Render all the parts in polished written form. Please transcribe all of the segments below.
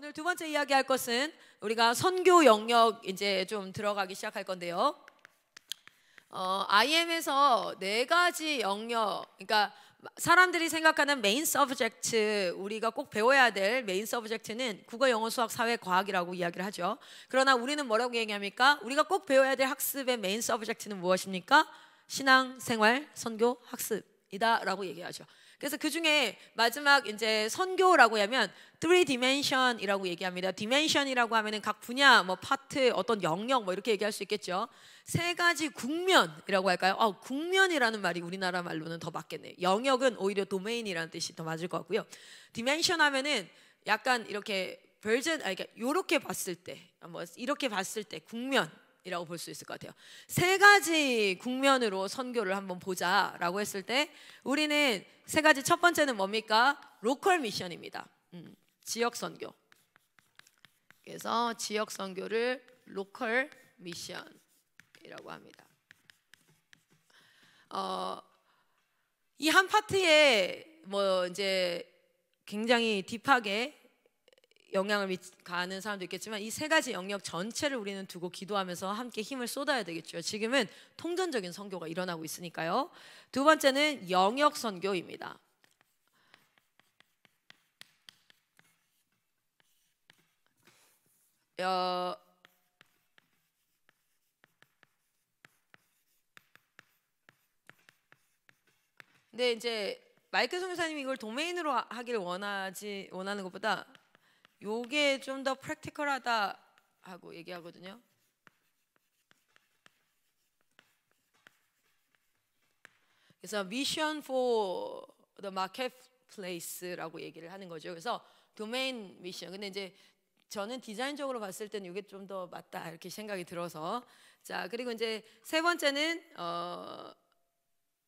오늘 두 번째 이야기할 것은 우리가 선교 영역 이제 좀 들어가기 시작할 건데요. IM에서 네 가지 영역, 그러니까 사람들이 생각하는 메인 서브젝트, 우리가 꼭 배워야 될 메인 서브젝트는 국어, 영어, 수학, 사회, 과학이라고 이야기를 하죠. 그러나 우리는 뭐라고 얘기합니까? 우리가 꼭 배워야 될 학습의 메인 서브젝트는 무엇입니까? 신앙, 생활, 선교, 학습이다라고 얘기하죠. 그래서 그 중에 마지막 이제 선교라고 하면 3dimension이라고 얘기합니다. dimension이라고 하면은 각 분야, 뭐 파트, 어떤 영역 뭐 이렇게 얘기할 수 있겠죠. 세 가지 국면이라고 할까요? 국면이라는 말이 우리나라 말로는 더 맞겠네요. 영역은 오히려 도메인이라는 뜻이 더 맞을 것 같고요. dimension 하면은 약간 이렇게 version, 그러니까 이렇게 봤을 때, 뭐 이렇게 봤을 때 국면. 이라고 볼 수 있을 것 같아요. 세 가지 국면으로 선교를 한번 보자라고 했을 때 우리는 세 가지, 첫 번째는 뭡니까? 로컬 미션입니다. 지역 선교. 그래서 지역 선교를 로컬 미션이라고 합니다. 이 한 파트에 뭐 이제 굉장히 딥하게 영향을 가하는 사람도 있겠지만 이 세 가지 영역 전체를 우리는 두고 기도하면서 함께 힘을 쏟아야 되겠죠. 지금은 통전적인 선교가 일어나고 있으니까요. 두 번째는 영역 선교입니다. 근데 이제 마이클 선교사님이 이걸 도메인으로 하기를 원하는 것보다 요게 좀 더 프랙티컬하다 하고 얘기하거든요. 그래서 Mission for the Marketplace라고 얘기를 하는 거죠. 그래서 도메인 미션. 근데 이제 저는 디자인적으로 봤을 때는 이게 좀 더 맞다 이렇게 생각이 들어서, 자, 그리고 이제 세 번째는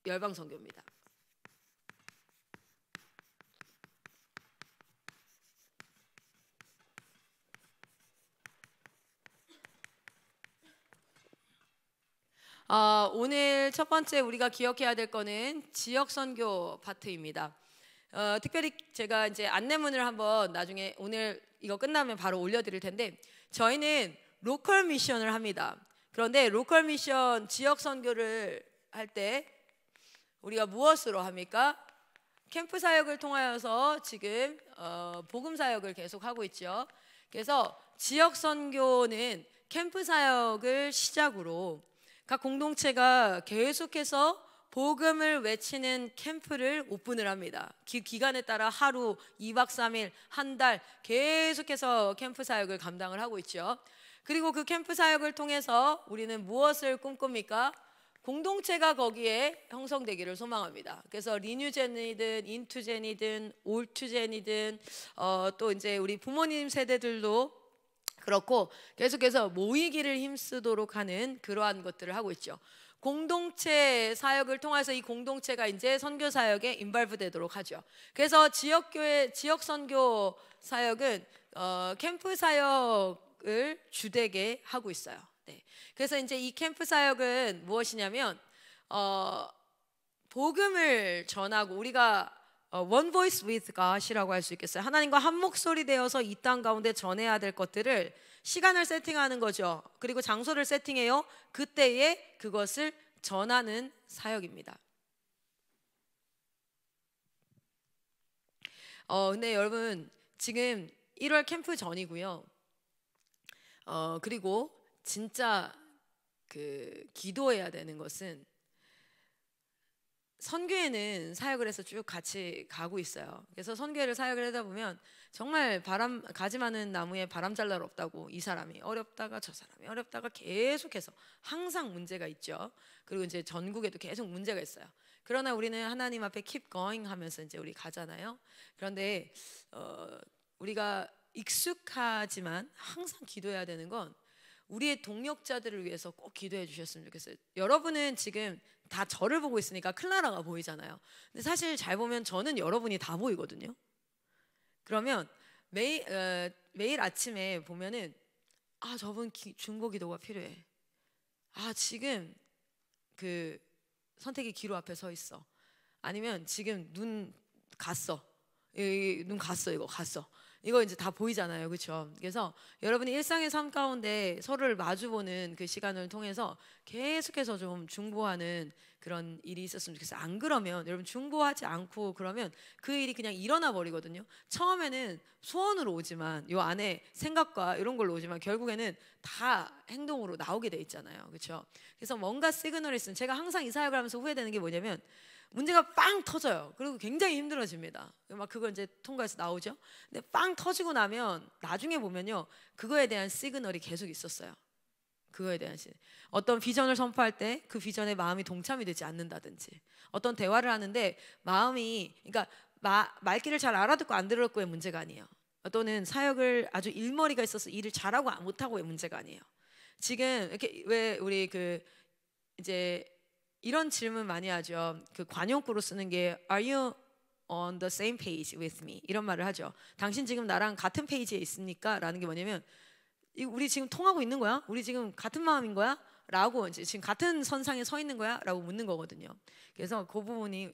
열방 선교입니다. 오늘 첫 번째 우리가 기억해야 될 거는 지역 선교 파트입니다. 특별히 제가 이제 안내문을 한번 나중에 오늘 이거 끝나면 바로 올려드릴 텐데, 저희는 로컬 미션을 합니다. 그런데 로컬 미션 지역 선교를 할 때 우리가 무엇으로 합니까? 캠프 사역을 통하여서 지금 복음 사역을 계속 하고 있죠. 그래서 지역 선교는 캠프 사역을 시작으로 각 공동체가 계속해서 복음을 외치는 캠프를 오픈을 합니다. 기간에 따라 하루, 2박 3일, 한 달 계속해서 캠프 사역을 감당을 하고 있죠. 그리고 그 캠프 사역을 통해서 우리는 무엇을 꿈꿉니까? 공동체가 거기에 형성되기를 소망합니다. 그래서 리뉴젠이든 인투젠이든 올투젠이든 또 이제 우리 부모님 세대들도 그렇고 계속해서 모이기를 힘쓰도록 하는 그러한 것들을 하고 있죠. 공동체 사역을 통해서 이 공동체가 이제 선교 사역에 인발브되도록 하죠. 그래서 지역교회, 지역 선교 사역은 캠프 사역을 주되게 하고 있어요. 네. 그래서 이제 이 캠프 사역은 무엇이냐면 복음을 전하고, 우리가 One Voice with God이라고 할 수 있겠어요. 하나님과 한 목소리 되어서 이 땅 가운데 전해야 될 것들을 시간을 세팅하는 거죠. 그리고 장소를 세팅해요. 그때에 그것을 전하는 사역입니다. 근데 여러분 지금 1월 캠프 전이고요. 그리고 진짜 기도해야 되는 것은, 선교회는 사역을 해서 쭉 같이 가고 있어요. 그래서 선교회를 사역을 하다 보면 정말 가지 많은 나무에 바람 잘 날 없다고, 이 사람이 어렵다가 저 사람이 어렵다가 계속해서 항상 문제가 있죠. 그리고 이제 전국에도 계속 문제가 있어요. 그러나 우리는 하나님 앞에 keep going 하면서 이제 우리 가잖아요. 그런데 우리가 익숙하지만 항상 기도해야 되는 건 우리의 동역자들을 위해서 꼭 기도해 주셨으면 좋겠어요. 여러분은 지금 다 저를 보고 있으니까 클라라가 보이잖아요. 근데 사실 잘 보면 저는 여러분이 다 보이거든요. 그러면 매일 아침에 보면은 저분 중보 기도가 필요해. 지금 그 선택의 기로 앞에 서 있어. 아니면 지금 눈 갔어. 눈 갔어, 이거 갔어. 이거 이제 다 보이잖아요, 그렇죠? 그래서 여러분이 일상의 삶 가운데 서로를 마주보는 그 시간을 통해서 계속해서 좀 중보하는 그런 일이 있었으면 좋겠어요. 안 그러면 여러분 중보하지 않고 그러면 그 일이 그냥 일어나 버리거든요. 처음에는 소원으로 오지만 요 안에 생각과 이런 걸로 오지만 결국에는 다 행동으로 나오게 돼 있잖아요, 그렇죠? 그래서 뭔가 시그널이 있으면 제가 항상 이 사역을 하면서 후회되는 게 뭐냐면 문제가 빵 터져요. 그리고 굉장히 힘들어집니다. 막 그걸 이제 통과해서 나오죠. 근데 빵 터지고 나면 나중에 보면요, 그거에 대한 시그널이 계속 있었어요. 그거에 대한 어떤 비전을 선포할 때 그 비전에 마음이 동참이 되지 않는다든지, 어떤 대화를 하는데 마음이, 그러니까 말귀를 잘 알아듣고 안 들었고의 문제가 아니에요. 또는 사역을 아주 일머리가 있어서 일을 잘하고 못하고의 문제가 아니에요. 지금 이렇게 왜 우리 그 이제 이런 질문 많이 하죠. 그 관용구로 쓰는 게 Are you on the same page with me? 이런 말을 하죠. 당신 지금 나랑 같은 페이지에 있습니까? 라는 게 뭐냐면 우리 지금 통하고 있는 거야? 우리 지금 같은 마음인 거야? 라고 이제 지금 같은 선상에 서 있는 거야? 라고 묻는 거거든요. 그래서 그 부분이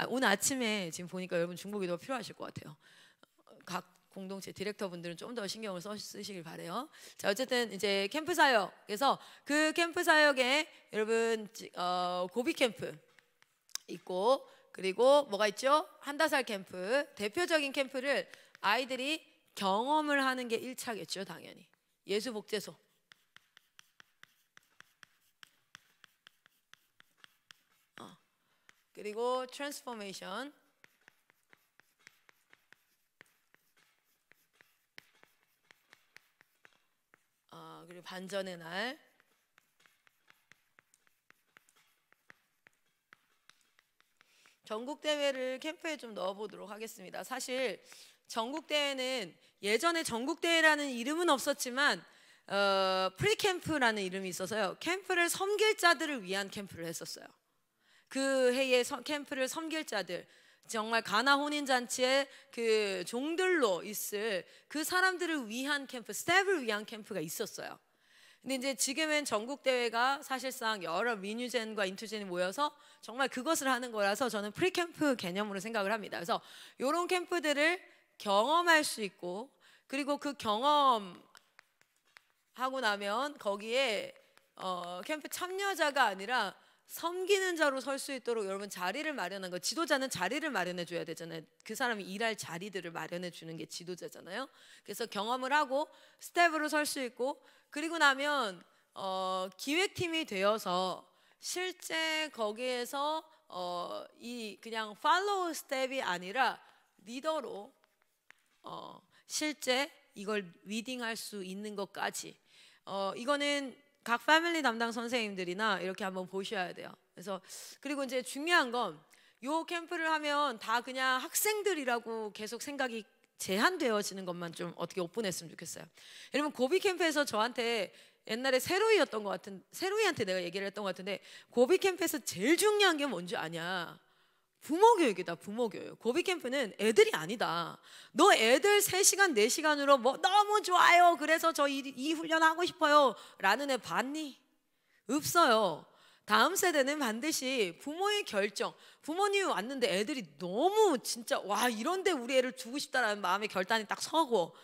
오늘 아침에 지금 보니까 여러분 중보기도가 필요하실 것 같아요. 각 공동체 디렉터 분들은 좀 더 신경을 쓰시길 바래요. 자, 어쨌든 이제 캠프 사역에서 그 캠프 사역에 여러분 고비 캠프 있고, 그리고 뭐가 있죠? 한다살 캠프, 대표적인 캠프를 아이들이 경험을 하는 게 1차겠죠, 당연히. 예수 복제소. 그리고 트랜스포메이션. 그리고 반전의 날. 전국대회를 캠프에 좀 넣어보도록 하겠습니다. 사실 전국대회는 예전에 전국대회라는 이름은 없었지만 프리캠프라는 이름이 있어서요, 캠프를 섬길 자들을 위한 캠프를 했었어요. 그 해에 캠프를 섬길 자들, 정말 가나 혼인잔치에 그 종들로 있을 그 사람들을 위한 캠프, 스텝을 위한 캠프가 있었어요. 근데 이제 지금은 전국대회가 사실상 여러 리뉴젠과 인투젠이 모여서 정말 그것을 하는 거라서 저는 프리캠프 개념으로 생각을 합니다. 그래서 이런 캠프들을 경험할 수 있고, 그리고 그 경험하고 나면 거기에 캠프 참여자가 아니라 섬기는 자로 설 수 있도록 여러분 자리를 마련한 거. 지도자는 자리를 마련해 줘야 되잖아요. 그 사람이 일할 자리들을 마련해 주는 게 지도자잖아요. 그래서 경험을 하고 스텝으로 설 수 있고, 그리고 나면 기획팀이 되어서 실제 거기에서 이 그냥 팔로우 스텝이 아니라 리더로 실제 이걸 리딩할 수 있는 것까지, 이거는 각 패밀리 담당 선생님들이나 이렇게 한번 보셔야 돼요. 그래서 그리고 이제 중요한 건 요 캠프를 하면 다 그냥 학생들이라고 계속 생각이 제한되어지는 것만 좀 어떻게 오픈했으면 좋겠어요. 여러분 고비 캠프에서 저한테 옛날에 세로이한테 내가 얘기를 했던 것 같은데, 고비 캠프에서 제일 중요한 게 뭔지 아냐? 부모 교육이다. 부모 교육. 고비 캠프는 애들이 아니다. 너 애들 3시간 4시간으로 뭐 너무 좋아요, 그래서 저 이 훈련 하고 싶어요 라는 애 봤니? 없어요. 다음 세대는 반드시 부모의 결정, 부모님이 왔는데 애들이 너무 진짜 와 이런데 우리 애를 두고 싶다라는 마음의 결단이 딱 서고,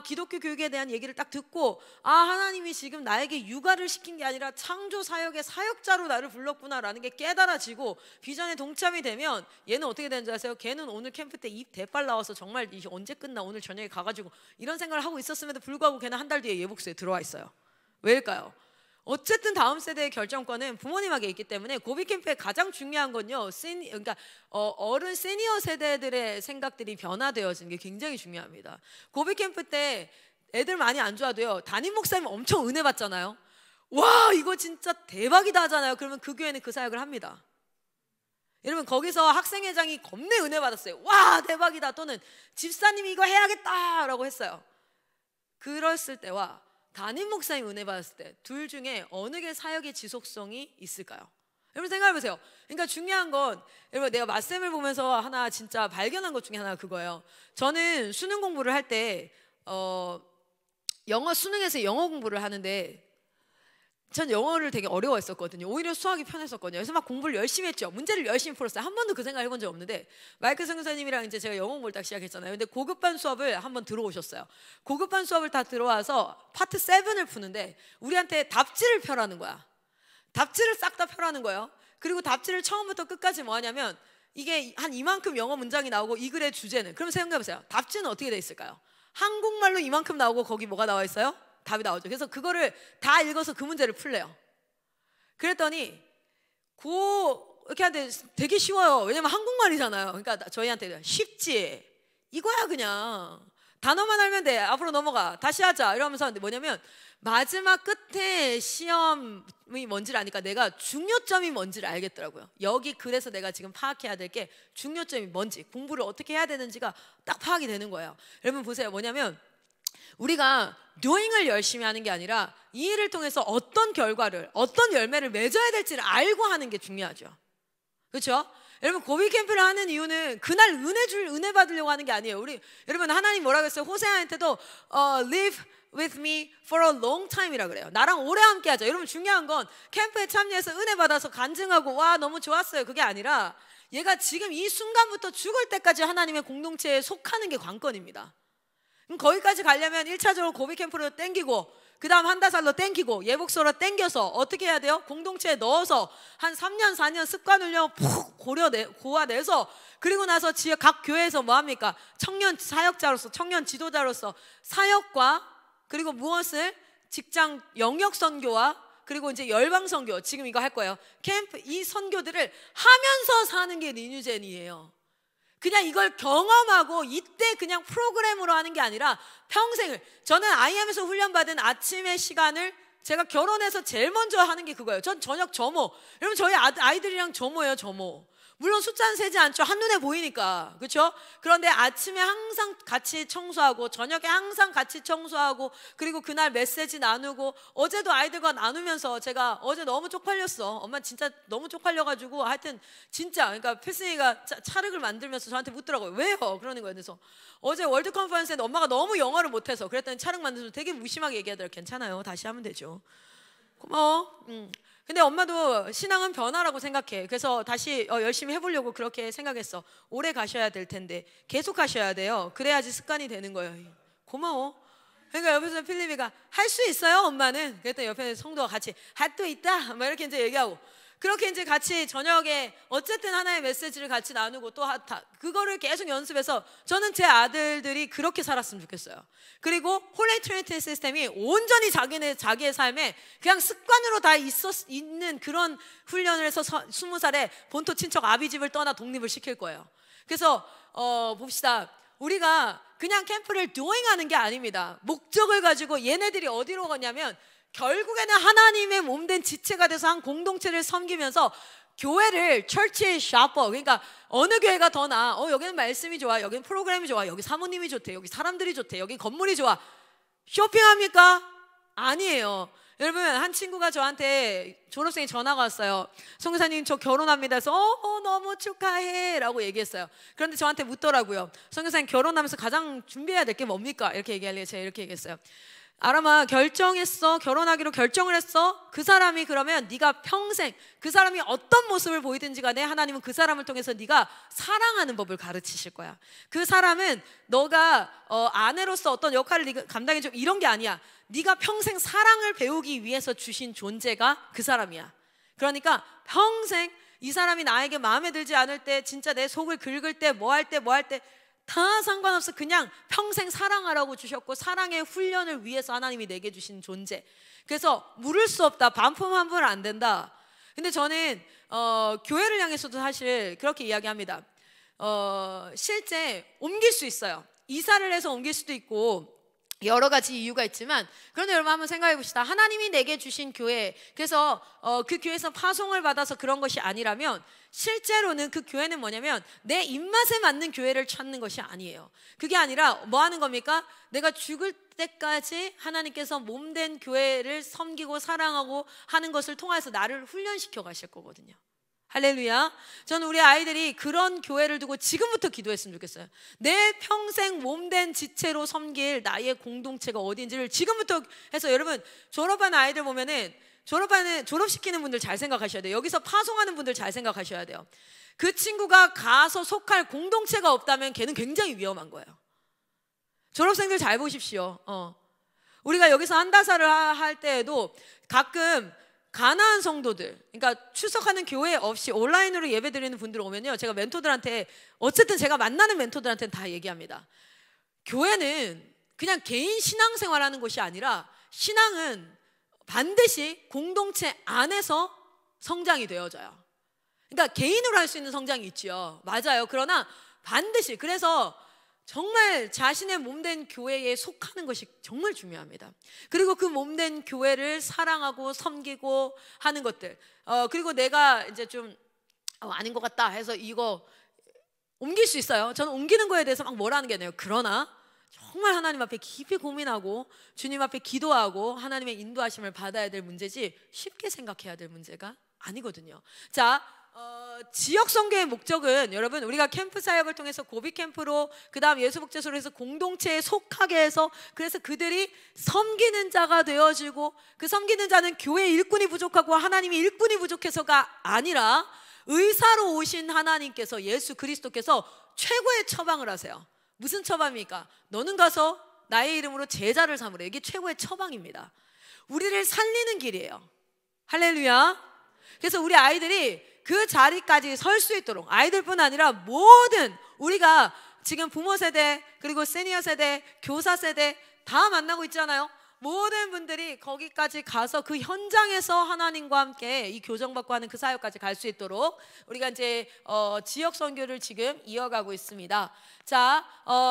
기독교 교육에 대한 얘기를 딱 듣고, 하나님이 지금 나에게 육아를 시킨 게 아니라 창조 사역의 사역자로 나를 불렀구나라는 게 깨달아지고 비전에 동참이 되면 얘는 어떻게 되는지 아세요? 걔는 오늘 캠프 때 입 대빨 나와서 정말 이게 언제 끝나 오늘 저녁에 가가지고 이런 생각을 하고 있었음에도 불구하고 걔는 한 달 뒤에 예복소에 들어와 있어요. 왜일까요? 어쨌든 다음 세대의 결정권은 부모님에게 있기 때문에 고비 캠프의 가장 중요한 건요, 그러니까 어른 시니어 세대들의 생각들이 변화되어지는 게 굉장히 중요합니다. 고비 캠프 때 애들 많이 안 좋아도요, 담임 목사님 엄청 은혜 받잖아요. 와 이거 진짜 대박이다 하잖아요. 그러면 그 교회는 그 사역을 합니다. 여러분 거기서 학생회장이 겁내 은혜 받았어요. 와 대박이다, 또는 집사님이 이거 해야겠다라고 했어요. 그랬을 때와 담임 목사님 은혜 받았을 때 둘 중에 어느 게 사역의 지속성이 있을까요? 여러분 생각해 보세요. 그러니까 중요한 건, 여러분 내가 맞쌤을 보면서 하나 진짜 발견한 것 중에 하나가 그거예요. 저는 수능 공부를 할 때 수능에서 영어 공부를 하는데 전 영어를 되게 어려워했었거든요. 오히려 수학이 편했었거든요. 그래서 막 공부를 열심히 했죠. 문제를 열심히 풀었어요. 한 번도 그 생각 해본 적 없는데 마이크 선교사님이랑 이제 제가 영어 공부를 딱 시작했잖아요. 근데 고급반 수업을 한번 들어오셨어요. 고급반 수업을 다 들어와서 파트 7을 푸는데 우리한테 답지를 펴라는 거야. 답지를 싹 다 펴라는 거예요. 그리고 답지를 처음부터 끝까지 뭐 하냐면 이게 한 이만큼 영어 문장이 나오고 이 글의 주제는, 그럼 생각해보세요. 답지는 어떻게 돼 있을까요? 한국말로 이만큼 나오고 거기 뭐가 나와 있어요? 답이 나오죠. 그래서 그거를 다 읽어서 그 문제를 풀래요. 그랬더니 이렇게 하는데 되게 쉬워요. 왜냐면 한국말이잖아요. 그러니까 저희한테 쉽지, 이거야 그냥 단어만 알면 돼, 앞으로 넘어가, 다시 하자 이러면서 하는데 뭐냐면 마지막 끝에 시험이 뭔지를 아니까 내가 중요점이 뭔지를 알겠더라고요. 여기 그래서 내가 지금 파악해야 될 게 중요점이 뭔지, 공부를 어떻게 해야 되는지가 딱 파악이 되는 거예요. 여러분 보세요. 뭐냐면 우리가 doing을 열심히 하는 게 아니라 이 일을 통해서 어떤 결과를, 어떤 열매를 맺어야 될지를 알고 하는 게 중요하죠. 그렇죠? 여러분 고비 캠프를 하는 이유는 그날 은혜 받으려고 하는 게 아니에요. 여러분 하나님 뭐라고 했어요? 호세아한테도 live with me for a long time이라 그래요. 나랑 오래 함께 하자. 여러분 중요한 건 캠프에 참여해서 은혜 받아서 간증하고 와 너무 좋았어요, 그게 아니라 얘가 지금 이 순간부터 죽을 때까지 하나님의 공동체에 속하는 게 관건입니다. 그럼 거기까지 가려면 1차적으로 고비 캠프로 땡기고 그 다음 한다살로 땡기고 예복소로 땡겨서 어떻게 해야 돼요? 공동체에 넣어서 한 3년 4년 습관 훈련 푹 고아내서 그리고 나서 지역 각 교회에서 뭐합니까? 청년 사역자로서, 청년 지도자로서 사역과 그리고 무엇을? 직장 영역 선교와 그리고 이제 열방 선교, 지금 이거 할 거예요. 캠프, 이 선교들을 하면서 사는 게 리뉴젠이에요. 그냥 이걸 경험하고 이때 그냥 프로그램으로 하는 게 아니라 평생을. 저는 IM에서 훈련받은 아침의 시간을 제가 결혼해서 제일 먼저 하는 게 그거예요. 전 저녁 점호. 여러분 저희 아이들이랑 점호예요, 점호. 물론 숫자는 세지 않죠. 한눈에 보이니까. 그렇죠? 그런데 아침에 항상 같이 청소하고 저녁에 항상 같이 청소하고 그리고 그날 메시지 나누고, 어제도 아이들과 나누면서 제가 어제 너무 쪽팔렸어. 엄마 진짜 너무 쪽팔려가지고 하여튼 진짜, 그러니까 필승이가 찰흙을 만들면서 저한테 묻더라고요. 왜요? 그러는 거예요. 그래서 어제 월드 컨퍼런스에 엄마가 너무 영어를 못해서 그랬더니 찰흙 만들면서 되게 무심하게 얘기하더라고요. 괜찮아요, 다시 하면 되죠. 고마워. 근데 엄마도 신앙은 변화라고 생각해. 그래서 다시 열심히 해보려고 그렇게 생각했어. 오래 가셔야 될 텐데 계속 하셔야 돼요. 그래야지 습관이 되는 거예요. 고마워. 그러니까 옆에서 필립이가 할 수 있어요 엄마는? 그랬더니 옆에 성도가 같이 할 수 있다 막 이렇게 이제 얘기하고, 그렇게 이제 같이 저녁에 어쨌든 하나의 메시지를 같이 나누고 또 그거를 계속 연습해서 저는 제 아들들이 그렇게 살았으면 좋겠어요. 그리고 홀리 트리니티 시스템이 온전히 자기의 삶에 그냥 습관으로 다 있는 그런 훈련을 해서 20살에 본토 친척 아비 집을 떠나 독립을 시킬 거예요. 그래서 봅시다. 우리가 그냥 캠프를 doing하는 게 아닙니다. 목적을 가지고 얘네들이 어디로 가냐면 결국에는 하나님의 몸된 지체가 돼서 한 공동체를 섬기면서 교회를 church shopper, 그러니까 어느 교회가 더 나아? 여기는 말씀이 좋아, 여기는 프로그램이 좋아, 여기 사모님이 좋대, 여기 사람들이 좋대, 여기 건물이 좋아. 쇼핑합니까? 아니에요. 여러분 한 친구가 저한테 졸업생이 전화가 왔어요. 선교사님 저 결혼합니다 해서 너무 축하해 라고 얘기했어요. 그런데 저한테 묻더라고요. 선교사님 결혼하면서 가장 준비해야 될 게 뭡니까? 이렇게 얘기하려고 제가 이렇게 얘기했어요. 아람아 결정했어, 결혼하기로 결정을 했어. 그 사람이 그러면 네가 평생 그 사람이 어떤 모습을 보이든지 간에 하나님은 그 사람을 통해서 네가 사랑하는 법을 가르치실 거야. 그 사람은 너가 아내로서 어떤 역할을 네가 감당해줘 이런 게 아니야. 네가 평생 사랑을 배우기 위해서 주신 존재가 그 사람이야. 그러니까 평생 이 사람이 나에게 마음에 들지 않을 때, 진짜 내 속을 긁을 때, 뭐 할 때 다 상관없어. 그냥 평생 사랑하라고 주셨고 사랑의 훈련을 위해서 하나님이 내게 주신 존재. 그래서 물을 수 없다, 반품 환불 안 된다. 근데 저는 교회를 향해서도 사실 그렇게 이야기합니다. 실제 옮길 수 있어요. 이사를 해서 옮길 수도 있고 여러 가지 이유가 있지만, 그런데 여러분 한번 생각해 봅시다. 하나님이 내게 주신 교회, 그래서 그 교회에서 파송을 받아서 그런 것이 아니라면 실제로는 그 교회는 뭐냐면 내 입맛에 맞는 교회를 찾는 것이 아니에요. 그게 아니라 뭐 하는 겁니까? 내가 죽을 때까지 하나님께서 몸된 교회를 섬기고 사랑하고 하는 것을 통해서 나를 훈련시켜 가실 거거든요. 할렐루야. 저는 우리 아이들이 그런 교회를 두고 지금부터 기도했으면 좋겠어요. 내 평생 몸된 지체로 섬길 나의 공동체가 어딘지를 지금부터 해서, 여러분 졸업하는 아이들 보면은 졸업시키는 분들 잘 생각하셔야 돼요. 여기서 파송하는 분들 잘 생각하셔야 돼요. 그 친구가 가서 속할 공동체가 없다면 걔는 굉장히 위험한 거예요. 졸업생들 잘 보십시오. 우리가 여기서 한다사를 할 때에도 가끔 가나안 성도들, 그러니까 출석하는 교회 없이 온라인으로 예배 드리는 분들 오면요, 제가 멘토들한테, 어쨌든 제가 만나는 멘토들한테는 다 얘기합니다. 교회는 그냥 개인 신앙생활하는 곳이 아니라 신앙은 반드시 공동체 안에서 성장이 되어져요. 그러니까 개인으로 할 수 있는 성장이 있죠. 맞아요. 그러나 반드시, 그래서 정말 자신의 몸된 교회에 속하는 것이 정말 중요합니다. 그리고 그 몸된 교회를 사랑하고 섬기고 하는 것들, 그리고 내가 이제 좀 아닌 것 같다 해서 이거 옮길 수 있어요. 저는 옮기는 거에 대해서 막 뭐라는 게 아니에요. 그러나 정말 하나님 앞에 깊이 고민하고 주님 앞에 기도하고 하나님의 인도하심을 받아야 될 문제지 쉽게 생각해야 될 문제가 아니거든요. 자, 지역 선교의 목적은, 여러분, 우리가 캠프 사역을 통해서 고비 캠프로, 그 다음 예수복제소로 해서 공동체에 속하게 해서, 그래서 그들이 섬기는 자가 되어지고, 그 섬기는 자는 교회 일꾼이 부족하고 하나님이 일꾼이 부족해서가 아니라 의사로 오신 하나님께서, 예수 그리스도께서 최고의 처방을 하세요. 무슨 처방입니까? 너는 가서 나의 이름으로 제자를 삼으래. 이게 최고의 처방입니다. 우리를 살리는 길이에요. 할렐루야. 그래서 우리 아이들이 그 자리까지 설 수 있도록, 아이들뿐 아니라 모든, 우리가 지금 부모 세대, 그리고 시니어 세대, 교사 세대 다 만나고 있잖아요. 모든 분들이 거기까지 가서 그 현장에서 하나님과 함께 이 교정받고 하는 그 사역까지 갈 수 있도록 우리가 이제 지역 선교를 지금 이어가고 있습니다. 자,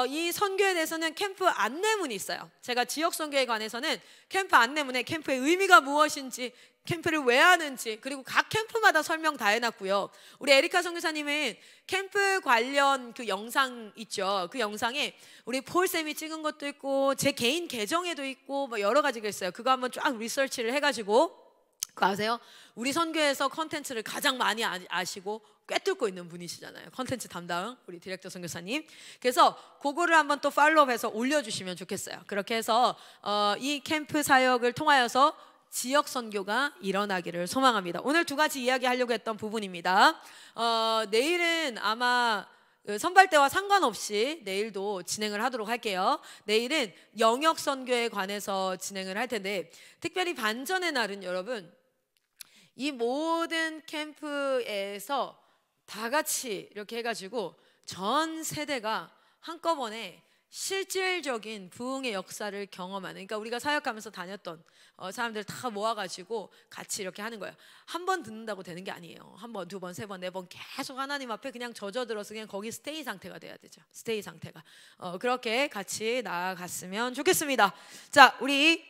이 선교에 대해서는 캠프 안내문이 있어요. 제가 지역 선교에 관해서는 캠프 안내문에 캠프의 의미가 무엇인지, 캠프를 왜 하는지, 그리고 각 캠프마다 설명 다 해놨고요. 우리 에리카 선교사님은 캠프 관련 그 영상 있죠. 그 영상에 우리 폴쌤이 찍은 것도 있고 제 개인 계정에도 있고 뭐 여러 가지가 있어요. 그거 한번 쫙 리서치를 해가지고, 그거 아세요? 우리 선교에서 컨텐츠를 가장 많이 아시고 꿰뚫고 있는 분이시잖아요. 컨텐츠 담당 우리 디렉터 선교사님. 그래서 그거를 한번 또 팔로우해서 올려주시면 좋겠어요. 그렇게 해서 이 캠프 사역을 통하여서 지역 선교가 일어나기를 소망합니다. 오늘 두 가지 이야기하려고 했던 부분입니다. 내일은 아마 선발대와 상관없이 내일도 진행을 하도록 할게요. 내일은 영역 선교에 관해서 진행을 할 텐데, 특별히 반전의 날은, 여러분, 이 모든 캠프에서 다 같이 이렇게 해가지고 전 세대가 한꺼번에 실질적인 부흥의 역사를 경험하는, 그러니까 우리가 사역하면서 다녔던 사람들 다 모아가지고 같이 이렇게 하는 거예요. 한 번 듣는다고 되는 게 아니에요. 한 번, 두 번, 세 번, 네 번 계속 하나님 앞에 그냥 젖어들어서 그냥 거기 스테이 상태가 돼야 되죠. 스테이 상태가. 그렇게 같이 나아갔으면 좋겠습니다. 자, 우리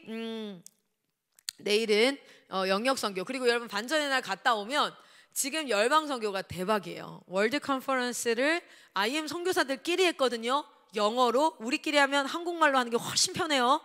내일은 영역 선교, 그리고 여러분 반전의 날 갔다 오면 지금 열방 선교가 대박이에요. 월드 컨퍼런스를 IM 선교사들끼리 했거든요. 영어로. 우리끼리 하면 한국말로 하는 게 훨씬 편해요.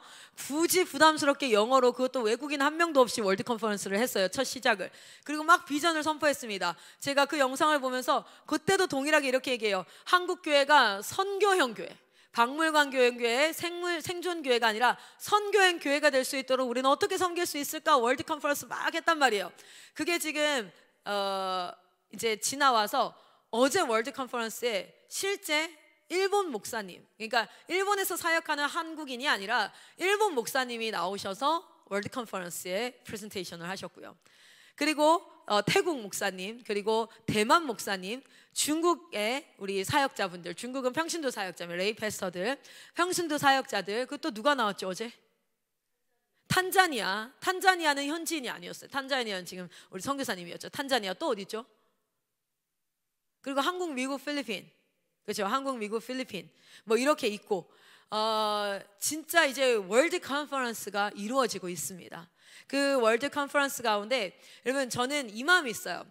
굳이 부담스럽게 영어로, 그것도 외국인 한 명도 없이 월드 컨퍼런스를 했어요. 첫 시작을. 그리고 막 비전을 선포했습니다. 제가 그 영상을 보면서 그때도 동일하게 이렇게 얘기해요. 한국 교회가 선교형 교회, 박물관 교회의 생존 교회가 아니라 선교형 교회가 될 수 있도록 우리는 어떻게 섬길 수 있을까? 월드 컨퍼런스 막 했단 말이에요. 그게 지금 이제 지나와서 어제 월드 컨퍼런스에 실제 일본 목사님, 그러니까 일본에서 사역하는 한국인이 아니라 일본 목사님이 나오셔서 월드 컨퍼런스에 프레젠테이션을 하셨고요. 그리고 태국 목사님, 그리고 대만 목사님, 중국의 우리 사역자분들, 중국은 평신도 사역자면 레이 패스터들, 평신도 사역자들, 그또 누가 나왔죠 어제? 탄자니아는 현지인이 아니었어요. 탄자니아는 지금 우리 선교사님이었죠. 탄자니아 또 어디 있죠? 그리고 한국, 미국, 필리핀, 그렇죠? 한국, 미국, 필리핀 뭐 이렇게 있고, 진짜 이제 월드 컨퍼런스가 이루어지고 있습니다. 그 월드 컨퍼런스 가운데 여러분, 저는 이 마음이 있어요.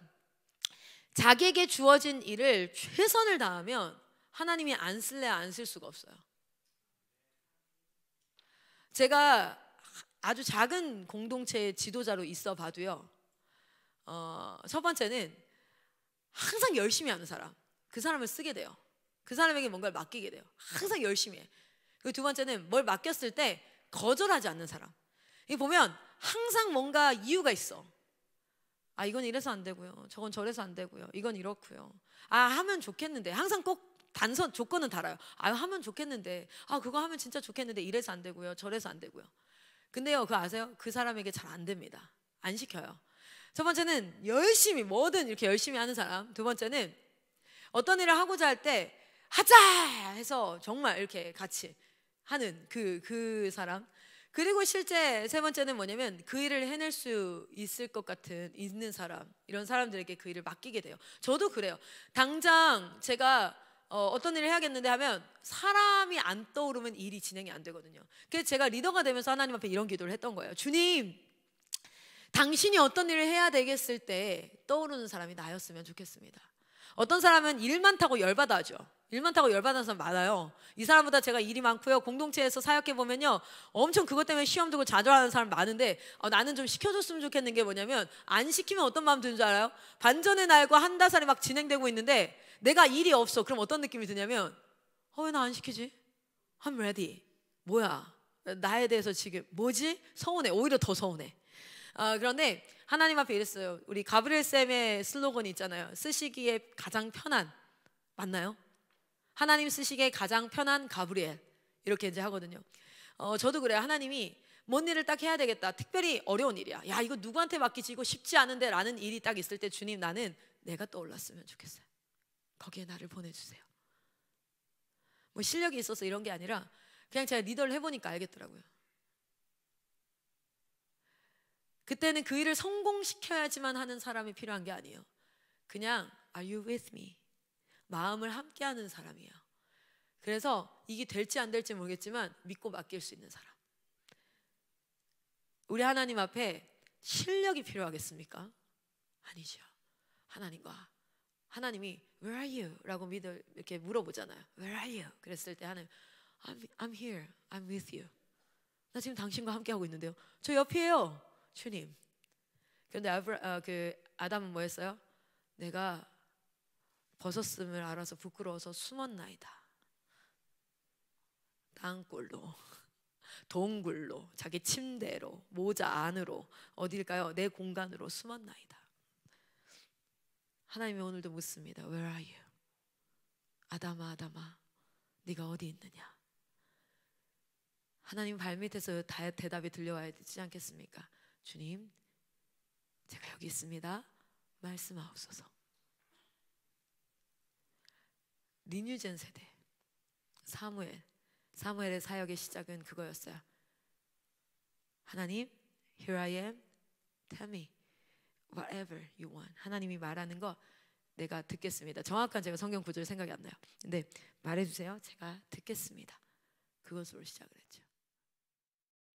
자기에게 주어진 일을 최선을 다하면 하나님이 안 쓸래 안 쓸 수가 없어요. 제가 아주 작은 공동체의 지도자로 있어 봐도요, 첫 번째는 항상 열심히 하는 사람, 그 사람을 쓰게 돼요. 그 사람에게 뭔가를 맡기게 돼요. 항상 열심히 해. 그리고 두 번째는 뭘 맡겼을 때 거절하지 않는 사람. 이 보면 항상 뭔가 이유가 있어. 아, 이건 이래서 안 되고요, 저건 저래서 안 되고요, 이건 이렇고요. 아, 하면 좋겠는데. 항상 꼭 단선 조건은 달아요. 아, 하면 좋겠는데, 아, 그거 하면 진짜 좋겠는데 이래서 안 되고요, 저래서 안 되고요. 근데요, 그거 아세요? 그 사람에게 잘 안 됩니다. 안 시켜요. 첫 번째는 열심히 뭐든 이렇게 열심히 하는 사람. 두 번째는 어떤 일을 하고자 할 때 하자 해서 정말 이렇게 같이 하는 그 사람. 그리고 실제 세 번째는 뭐냐면 그 일을 해낼 수 있을 것 같은 있는 사람. 이런 사람들에게 그 일을 맡기게 돼요. 저도 그래요. 당장 제가 어떤 일을 해야겠는데 하면 사람이 안 떠오르면 일이 진행이 안 되거든요. 그래서 제가 리더가 되면서 하나님 앞에 이런 기도를 했던 거예요. 주님, 당신이 어떤 일을 해야 되겠을 때 떠오르는 사람이 나였으면 좋겠습니다. 어떤 사람은 일 많다고 열받아 하죠. 일 많다고 열받는 사람 많아요. 이 사람보다 제가 일이 많고요, 공동체에서 사역해 보면요, 엄청 그것 때문에 시험 두고 좌절하는 사람 많은데 나는 좀 시켜줬으면 좋겠는 게 뭐냐면, 안 시키면 어떤 마음 드는 줄 알아요? 반전의 날과 한다살이 막 진행되고 있는데 내가 일이 없어. 그럼 어떤 느낌이 드냐면, 왜 나 안 시키지? I'm ready. 뭐야, 나에 대해서 지금 뭐지? 서운해. 오히려 더 서운해. 그런데 하나님 앞에 이랬어요. 우리 가브리엘 쌤의 슬로건이 있잖아요. 쓰시기에 가장 편한. 맞나요? 하나님 쓰시기에 가장 편한 가브리엘, 이렇게 이제 하거든요. 저도 그래요. 하나님이 뭔 일을 딱 해야 되겠다, 특별히 어려운 일이야, 야, 이거 누구한테 맡기지, 이거 쉽지 않은데 라는 일이 딱 있을 때, 주님, 나는 내가 떠올랐으면 좋겠어요. 거기에 나를 보내주세요. 뭐 실력이 있어서 이런 게 아니라 그냥 제가 리더를 해보니까 알겠더라고요. 그때는 그 일을 성공시켜야지만 하는 사람이 필요한 게 아니에요. 그냥 Are you with me? 마음을 함께하는 사람이에요. 그래서 이게 될지 안 될지 모르겠지만 믿고 맡길 수 있는 사람. 우리 하나님 앞에 실력이 필요하겠습니까? 아니죠. 하나님이 Where are you? 라고 이렇게 물어보잖아요. Where are you? 그랬을 때 하나님, I'm here, I'm with you. 나 지금 당신과 함께하고 있는데요, 저 옆이에요, 주님. 그런데 아담은 뭐 했어요? 내가 벗었음을 알아서 부끄러워서 숨었나이다. 땅굴로, 동굴로, 자기 침대로, 모자 안으로, 어딜까요? 내 공간으로 숨었나이다. 하나님이 오늘도 묻습니다. Where are you? 아담아, 아담아, 네가 어디 있느냐? 하나님 발밑에서 대답이 들려와야 되지 않겠습니까? 주님, 제가 여기 있습니다. 말씀하옵소서. 리뉴젠 세대, 사무엘의 사역의 시작은 그거였어요. 하나님, here I am, tell me whatever you want. 하나님이 말하는 거 내가 듣겠습니다. 정확한 제가 성경 구절 생각이 안 나요. 근데 말해주세요. 제가 듣겠습니다. 그것으로 시작을 했죠.